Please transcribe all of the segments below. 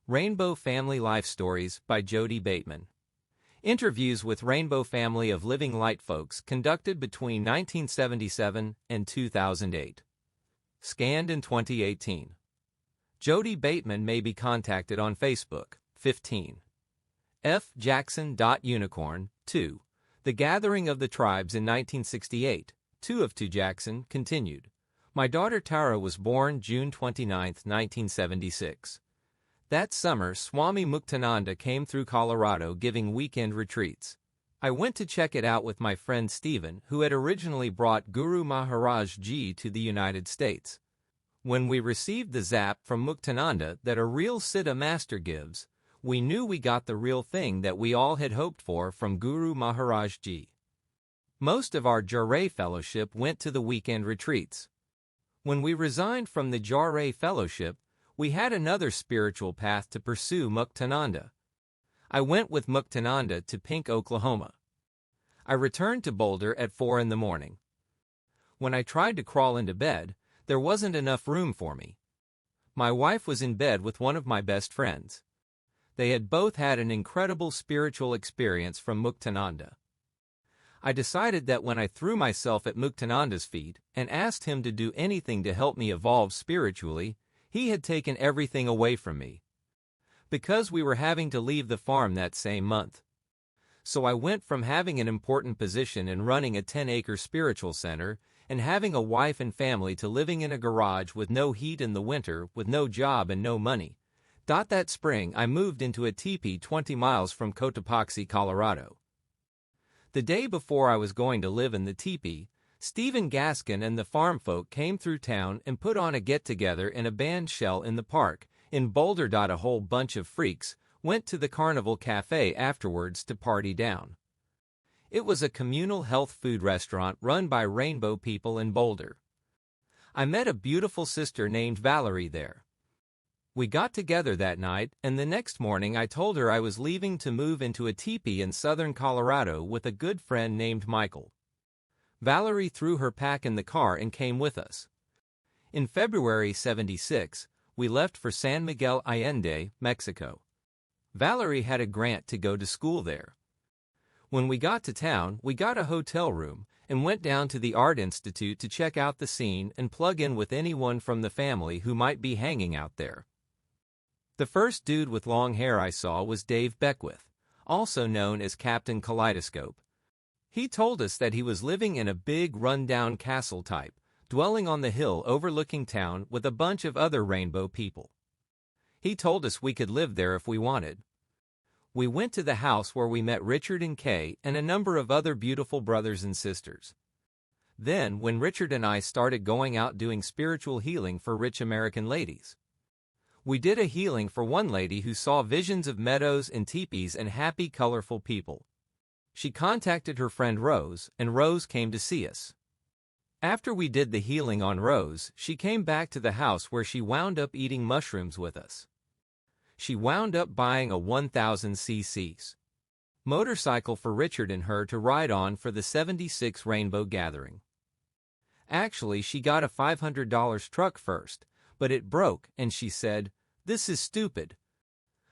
Rainbow Family Life Stories by Jodey Bateman. Interviews with Rainbow Family of Living Light folks conducted between 1977 and 2008. Scanned in 2018. Jodey Bateman may be contacted on Facebook, 15.F.Jackson.Unicorn2. The Gathering of the Tribes in 1968, 2 of 2 Jackson, continued. My daughter Tara was born June 29, 1976. That summer, Swami Muktananda came through Colorado giving weekend retreats. I went to check it out with my friend Stephen, who had originally brought Guru Maharaj Ji to the United States. When we received the zap from Muktananda that a real Siddha master gives, we knew we got the real thing that we all had hoped for from Guru Maharaj Ji. Most of our Johrei Fellowship went to the weekend retreats. When we resigned from the Johrei Fellowship, we had another spiritual path to pursue Muktananda. I went with Muktananda to Pink, Oklahoma. I returned to Boulder at 4 in the morning. When I tried to crawl into bed, there wasn't enough room for me. My wife was in bed with one of my best friends. They had both had an incredible spiritual experience from Muktananda. I decided that when I threw myself at Muktananda's feet and asked him to do anything to help me evolve spiritually, he had taken everything away from me. Because we were having to leave the farm that same month. So I went from having an important position in running a 10-acre spiritual center and having a wife and family to living in a garage with no heat in the winter, with no job and no money. That spring I moved into a teepee 20 miles from Cotopaxi, Colorado. The day before I was going to live in the teepee, Stephen Gaskin and the farm folk came through town and put on a get-together in a band shell in the park in Boulder. A whole bunch of freaks went to the Carnival Cafe afterwards to party down. It was a communal health food restaurant run by Rainbow people in Boulder. I met a beautiful sister named Valerie there. We got together that night, and the next morning I told her I was leaving to move into a teepee in southern Colorado with a good friend named Michael. Valerie threw her pack in the car and came with us. In February '76, we left for San Miguel Allende, Mexico. Valerie had a grant to go to school there. When we got to town, we got a hotel room and went down to the Art Institute to check out the scene and plug in with anyone from the family who might be hanging out there. The first dude with long hair I saw was Dave Beckwith, also known as Captain Kaleidoscope. He told us that he was living in a big run-down castle type, dwelling on the hill overlooking town with a bunch of other Rainbow people. He told us we could live there if we wanted. We went to the house where we met Richard and Kay and a number of other beautiful brothers and sisters. Then, when Richard and I started going out doing spiritual healing for rich American ladies. We did a healing for one lady who saw visions of meadows and teepees and happy, colorful people. She contacted her friend Rose, and Rose came to see us. After we did the healing on Rose, she came back to the house where she wound up eating mushrooms with us. She wound up buying a 1,000cc motorcycle for Richard and her to ride on for the '76 Rainbow Gathering. Actually, she got a $500 truck first, but it broke and she said, "This is stupid.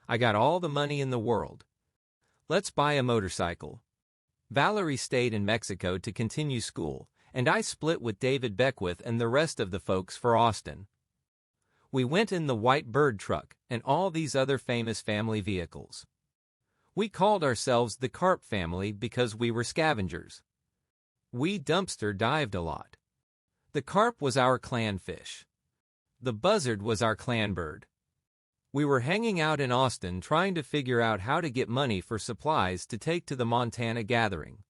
I got all the money in the world. Let's buy a motorcycle." Valerie stayed in Mexico to continue school, and I split with David Beckwith and the rest of the folks for Austin. We went in the White Bird truck and all these other famous family vehicles. We called ourselves the Carp family because we were scavengers. We dumpster dived a lot. The carp was our clan fish. The buzzard was our clan bird. We were hanging out in Austin trying to figure out how to get money for supplies to take to the Montana gathering.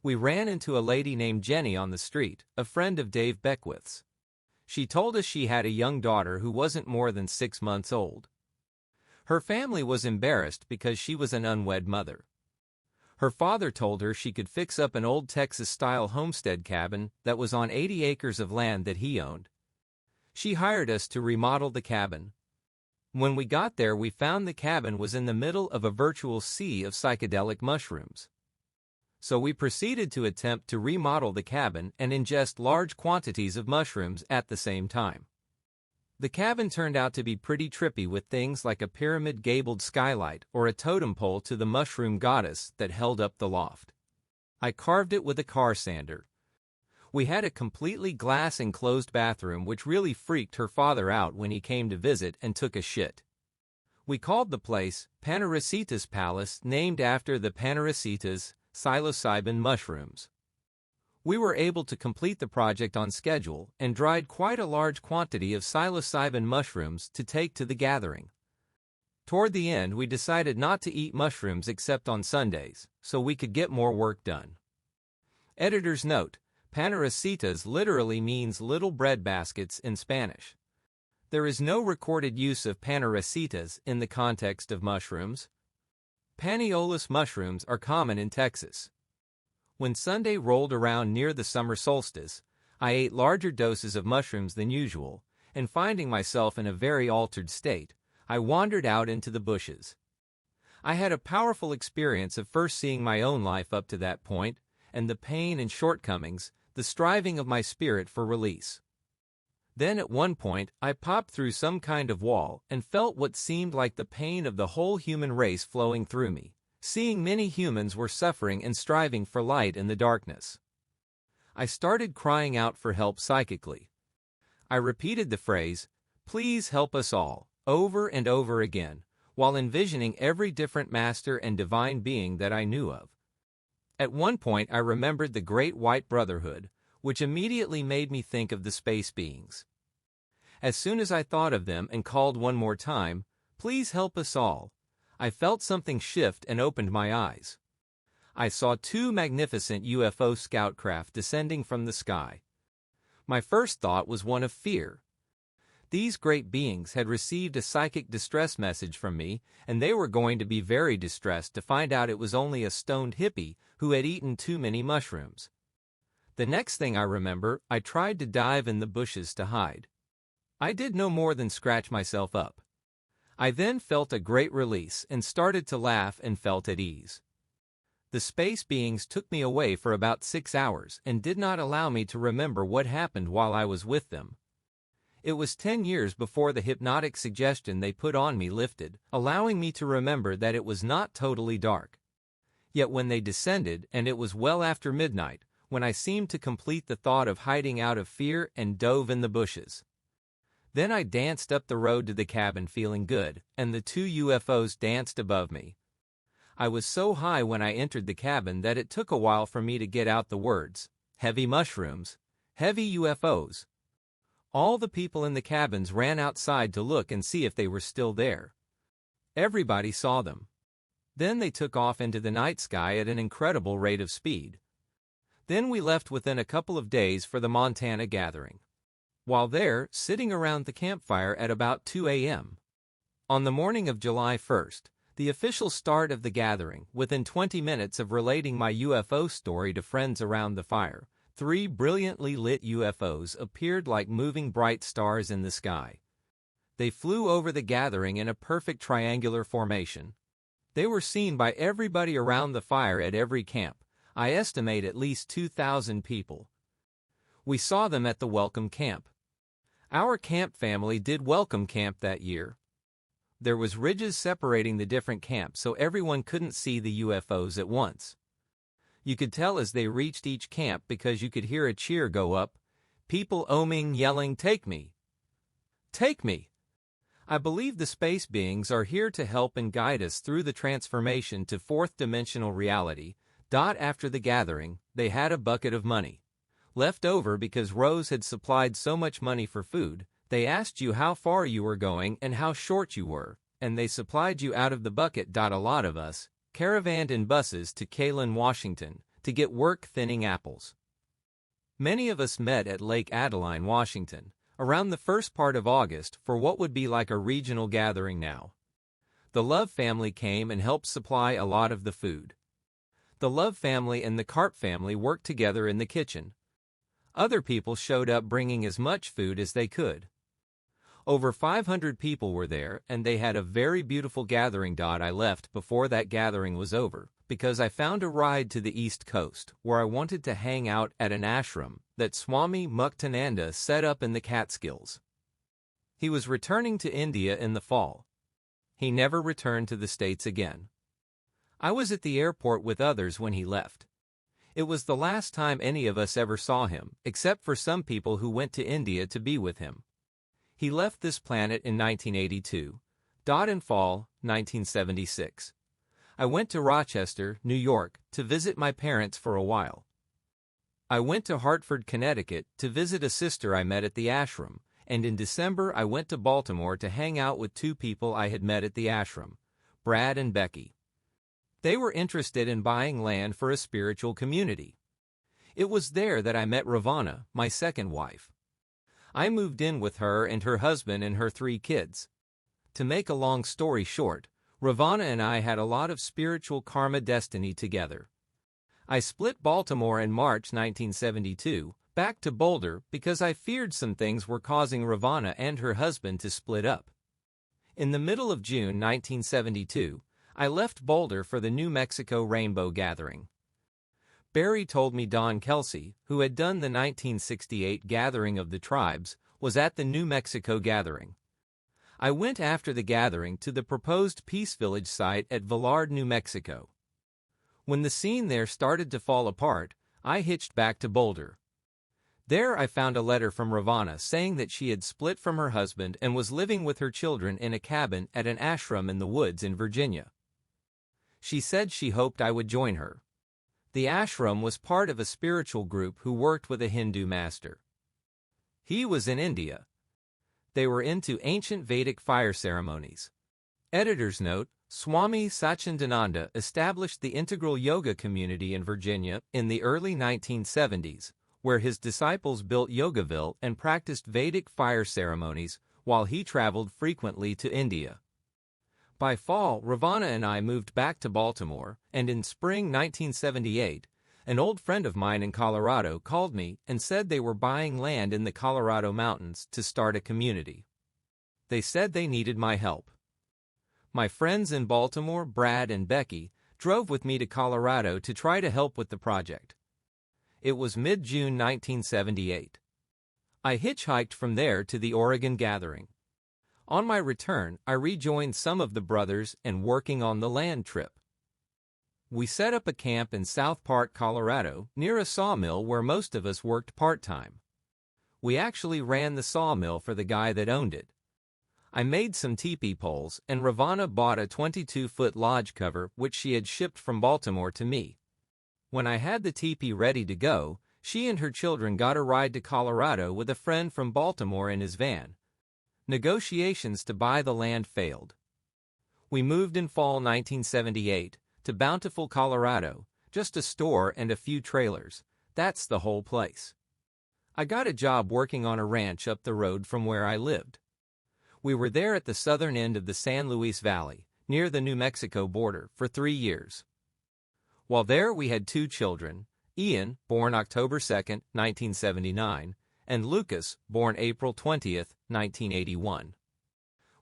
We ran into a lady named Jenny on the street, a friend of Dave Beckwith's. She told us she had a young daughter who wasn't more than 6 months old. Her family was embarrassed because she was an unwed mother. Her father told her she could fix up an old Texas-style homestead cabin that was on 80 acres of land that he owned. She hired us to remodel the cabin. When we got there, we found the cabin was in the middle of a virtual sea of psychedelic mushrooms. So we proceeded to attempt to remodel the cabin and ingest large quantities of mushrooms at the same time. The cabin turned out to be pretty trippy with things like a pyramid-gabled skylight or a totem pole to the mushroom goddess that held up the loft. I carved it with a car sander. We had a completely glass-enclosed bathroom which really freaked her father out when he came to visit and took a shit. We called the place Panarasitas Palace, named after the Panarasitas psilocybin mushrooms. We were able to complete the project on schedule and dried quite a large quantity of psilocybin mushrooms to take to the gathering. Toward the end, we decided not to eat mushrooms except on Sundays, so we could get more work done. Editor's note: Panarasitas literally means little bread baskets in Spanish. There is no recorded use of Panarasitas in the context of mushrooms. Paniolus mushrooms are common in Texas. When Sunday rolled around near the summer solstice, I ate larger doses of mushrooms than usual, and finding myself in a very altered state, I wandered out into the bushes. I had a powerful experience of first seeing my own life up to that point, and the pain and shortcomings, the striving of my spirit for release. Then at one point, I popped through some kind of wall and felt what seemed like the pain of the whole human race flowing through me, seeing many humans were suffering and striving for light in the darkness. I started crying out for help psychically. I repeated the phrase, "Please help us all," over and over again, while envisioning every different master and divine being that I knew of. At one point I remembered the Great White Brotherhood, which immediately made me think of the space beings. As soon as I thought of them and called one more time, "Please help us all," I felt something shift and opened my eyes. I saw two magnificent UFO scout craft descending from the sky. My first thought was one of fear. These great beings had received a psychic distress message from me, and they were going to be very distressed to find out it was only a stoned hippie who had eaten too many mushrooms. The next thing I remember, I tried to dive in the bushes to hide. I did no more than scratch myself up. I then felt a great release and started to laugh and felt at ease. The space beings took me away for about 6 hours and did not allow me to remember what happened while I was with them. It was 10 years before the hypnotic suggestion they put on me lifted, allowing me to remember that it was not totally dark. Yet when they descended, and it was well after midnight, when I seemed to complete the thought of hiding out of fear and dove in the bushes. Then I danced up the road to the cabin feeling good, and the two UFOs danced above me. I was so high when I entered the cabin that it took a while for me to get out the words, "Heavy mushrooms," "Heavy UFOs." All the people in the cabins ran outside to look and see if they were still there. Everybody saw them. Then they took off into the night sky at an incredible rate of speed. Then we left within a couple of days for the Montana gathering. While there, sitting around the campfire at about 2 a.m. On the morning of July 1st, the official start of the gathering, within 20 minutes of relating my UFO story to friends around the fire, 3 brilliantly lit UFOs appeared like moving bright stars in the sky. They flew over the gathering in a perfect triangular formation. They were seen by everybody around the fire at every camp. I estimate at least 2,000 people. We saw them at the welcome camp. Our camp family did welcome camp that year. There was ridges separating the different camps so everyone couldn't see the UFOs at once. You could tell as they reached each camp because you could hear a cheer go up, people oming, yelling, "Take me! Take me!" I believe the space beings are here to help and guide us through the transformation to fourth-dimensional reality. After the gathering, they had a bucket of money left over because Rose had supplied so much money for food. They asked you how far you were going and how short you were, and they supplied you out of the bucket. A lot of us caravanned in buses to Kalen, Washington, to get work thinning apples. Many of us met at Lake Adeline, Washington, around the first part of August for what would be like a regional gathering now. The Love family came and helped supply a lot of the food. The Love family and the Karp family worked together in the kitchen. Other people showed up bringing as much food as they could. Over 500 people were there, and they had a very beautiful gathering. I left before that gathering was over, because I found a ride to the East Coast, where I wanted to hang out at an ashram that Swami Muktananda set up in the Catskills. He was returning to India in the fall. He never returned to the States again. I was at the airport with others when he left. It was the last time any of us ever saw him, except for some people who went to India to be with him. He left this planet in 1982. In fall, 1976. I went to Rochester, New York, to visit my parents for a while. I went to Hartford, Connecticut, to visit a sister I met at the ashram, and in December I went to Baltimore to hang out with two people I had met at the ashram, Brad and Becky. They were interested in buying land for a spiritual community. It was there that I met Ravonna, my second wife. I moved in with her and her husband and her 3 kids. To make a long story short, Ravonna and I had a lot of spiritual karma destiny together. I split Baltimore in March 1972, back to Boulder because I feared some things were causing Ravonna and her husband to split up. In the middle of June 1972, I left Boulder for the New Mexico Rainbow Gathering. Barry told me Don Kelsey, who had done the 1968 Gathering of the Tribes, was at the New Mexico Gathering. I went after the gathering to the proposed Peace Village site at Villard, New Mexico. When the scene there started to fall apart, I hitched back to Boulder. There I found a letter from Ravonna saying that she had split from her husband and was living with her children in a cabin at an ashram in the woods in Virginia. She said she hoped I would join her. The ashram was part of a spiritual group who worked with a Hindu master. He was in India. They were into ancient Vedic fire ceremonies. Editor's note: Swami Satchidananda established the Integral Yoga community in Virginia in the early 1970s, where his disciples built Yogaville and practiced Vedic fire ceremonies while he traveled frequently to India. By fall, Ravonna and I moved back to Baltimore, and in spring 1978, an old friend of mine in Colorado called me and said they were buying land in the Colorado mountains to start a community. They said they needed my help. My friends in Baltimore, Brad and Becky, drove with me to Colorado to try to help with the project. It was mid-June 1978. I hitchhiked from there to the Oregon Gathering. On my return, I rejoined some of the brothers and working on the land trip. We set up a camp in South Park, Colorado, near a sawmill where most of us worked part-time. We actually ran the sawmill for the guy that owned it. I made some teepee poles, and Ravonna bought a 22-foot lodge cover which she had shipped from Baltimore to me. When I had the teepee ready to go, she and her children got a ride to Colorado with a friend from Baltimore in his van. Negotiations to buy the land failed. We moved in fall 1978 to Bountiful, Colorado, just a store and a few trailers. That's the whole place. I got a job working on a ranch up the road from where I lived. We were there at the southern end of the San Luis Valley, near the New Mexico border, for 3 years. While there we had 2 children, Ian, born October 2, 1979, and Lucas, born April 20, 1981.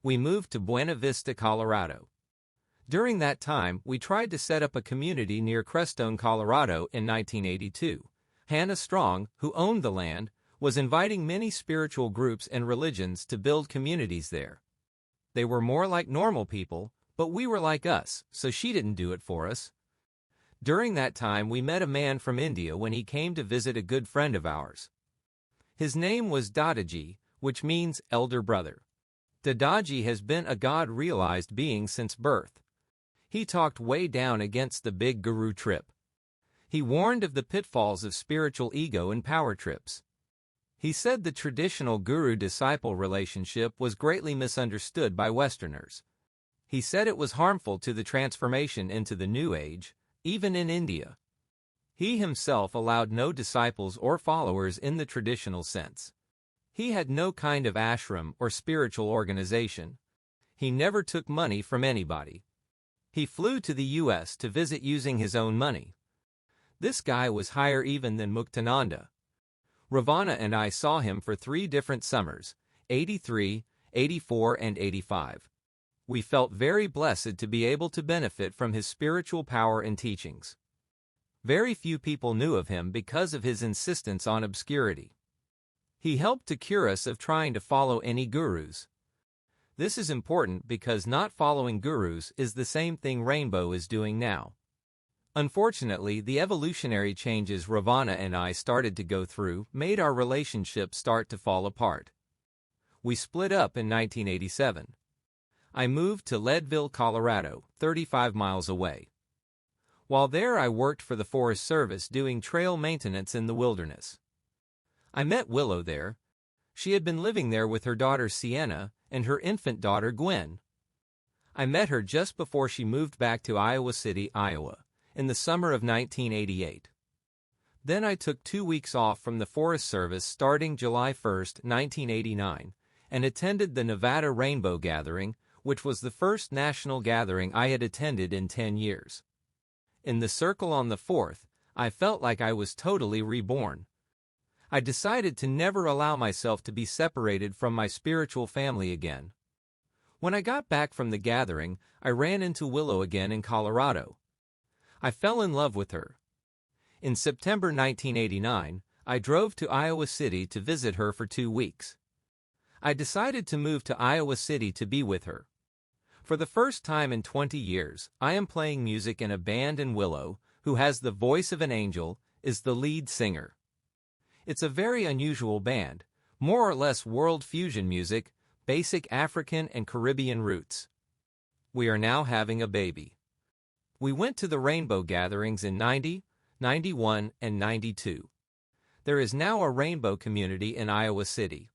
We moved to Buena Vista, Colorado. During that time, we tried to set up a community near Crestone, Colorado in 1982. Hannah Strong, who owned the land, was inviting many spiritual groups and religions to build communities there. They were more like normal people, but we were like us, so she didn't do it for us. During that time, we met a man from India when he came to visit a good friend of ours. His name was Dadaji, which means elder brother. Dadaji has been a God-realized being since birth. He talked way down against the big guru trip. He warned of the pitfalls of spiritual ego and power trips. He said the traditional guru-disciple relationship was greatly misunderstood by Westerners. He said it was harmful to the transformation into the New Age, even in India. He himself allowed no disciples or followers in the traditional sense. He had no kind of ashram or spiritual organization. He never took money from anybody. He flew to the U.S. to visit using his own money. This guy was higher even than Muktananda. Ravonna and I saw him for 3 different summers, 83, 84, and 85. We felt very blessed to be able to benefit from his spiritual power and teachings. Very few people knew of him because of his insistence on obscurity. He helped to cure us of trying to follow any gurus. This is important because not following gurus is the same thing Rainbow is doing now. Unfortunately, the evolutionary changes Ravonna and I started to go through made our relationship start to fall apart. We split up in 1987. I moved to Leadville, Colorado, 35 miles away. While there, I worked for the Forest Service doing trail maintenance in the wilderness. I met Willow there. She had been living there with her daughter Sienna and her infant daughter Gwen. I met her just before she moved back to Iowa City, Iowa, in the summer of 1988. Then I took 2 weeks off from the Forest Service starting July 1, 1989, and attended the Nevada Rainbow Gathering, which was the first national gathering I had attended in 10 years. In the circle on the 4th, I felt like I was totally reborn. I decided to never allow myself to be separated from my spiritual family again. When I got back from the gathering, I ran into Willow again in Colorado. I fell in love with her. In September 1989, I drove to Iowa City to visit her for 2 weeks. I decided to move to Iowa City to be with her. For the first time in 20 years, I am playing music in a band, and Willow, who has the voice of an angel, is the lead singer. It's a very unusual band, more or less world fusion music, basic African and Caribbean roots. We are now having a baby. We went to the Rainbow gatherings in 90, 91, and 92. There is now a rainbow community in Iowa City.